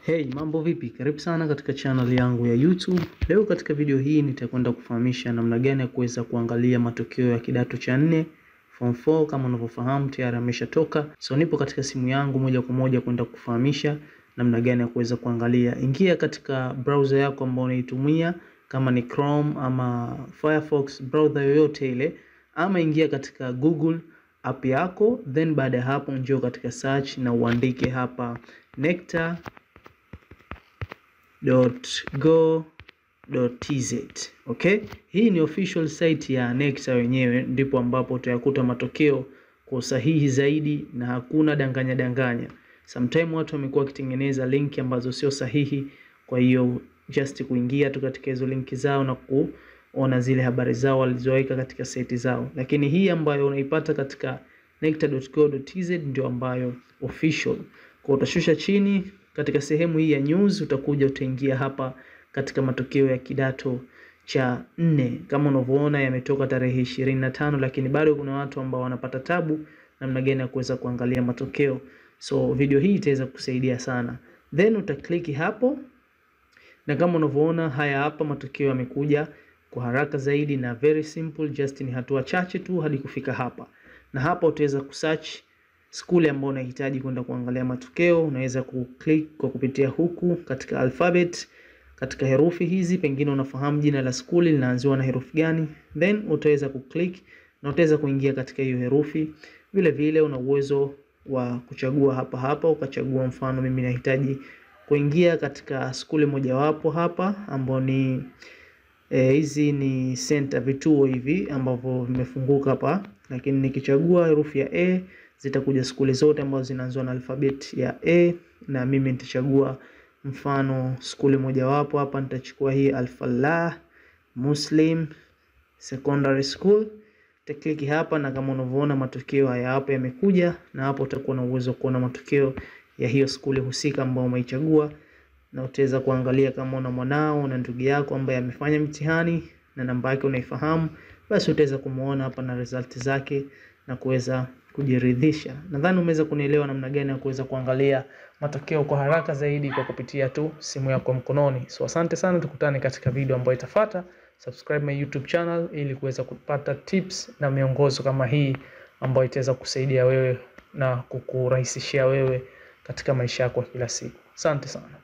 Hey, mambo vipi? Karibu sana katika channel yangu ya YouTube. Leo katika video hii nitakwenda kufahamisha namna gani ya kuweza kuangalia matokeo ya kidato cha 4 form 4. Kama unavyofahamu tayari ameshatoka. So nipo katika simu yangu moja kwa moja kwenda kufahamisha namna gani ya kuweza kuangalia. Ingia katika browser yako ambayo unaitumia, kama ni Chrome ama Firefox, browser yoyote ile, ama ingia katika Google app yako, then baada ya hapo njoo katika search na uandike hapa necta.go.tz. Okay, hii ni official site ya Necta wenyewe, ndipo ambapo utayakuta matokeo kwa usahihi zaidi na hakuna danganya. Sometimes watu wamekuwa wakitengeneza link ambazo sio sahihi, kwa hiyo just kuingia tu katika hizo link zao na kuona zile habari zao walizoweka katika site zao. Lakini hii ambayo unaipata katika necta.go.tz ndio ambayo official. Kwa utashusha chini katika sehemu hii ya news, utakuja utaingia hapa katika matokeo ya kidato cha 4. Kama unavyoona yametoka tarehe 25, lakini bado kuna watu ambao wanapata tabu namna gani ya kuweza kuangalia matokeo. So video hii itaweza kusaidia sana. Then utaklik hapo, na kama unavyoona haya hapa matokeo yamekuja kwa haraka zaidi na very simple, just ni hatua chache tu hadi kufika hapa. Na hapa utaweza kusearch school ambayo unahitaji kwenda kuangalia matokeo. Unaweza kuclick kwa kupitia huku katika alphabet, katika herufi hizi, pengine unafahamu jina la school linaanziwa na herufi gani, then utaweza kuclick na utaweza kuingia katika hiyo herufi. Vile vile una uwezo wa kuchagua hapa ukachagua, mfano mimi nahitaji kuingia katika skuli mojawapo hapa ambao ni hizi ni center, vituo hivi ambavyo vimefunguka hapa, lakini nikichagua herufi ya A zitakuja skuli zote ambazo zinaanza na alfabet ya A, na mimi nitachagua mfano skuli mojawapo hapa. Nitachukua hii Al-Falah Muslim Secondary School, click hapa, na kama unavyoona matokeo haya hapa yamekuja, na hapo utakuwa na uwezo kuona matokeo ya hiyo skuli husika ambao umeichagua, na utaweza kuangalia kama una mwanao na ndugu yako ambaye amefanya mtihani na namba yake unaifahamu, basi utaweza kumuona hapa na result zake na kuweza kujiridhisha. Nadhani umeweza kunielewa namna gani ya kuweza kuangalia matokeo kwa haraka zaidi kwa kupitia tu simu yako mkononi. So asante sana, tukutane katika video ambayo itafuata. Subscribe my YouTube channel ili kuweza kupata tips na miongozo kama hii ambayo itaweza kusaidia wewe na kukurahisishia wewe katika maisha yako kila siku. Asante sana.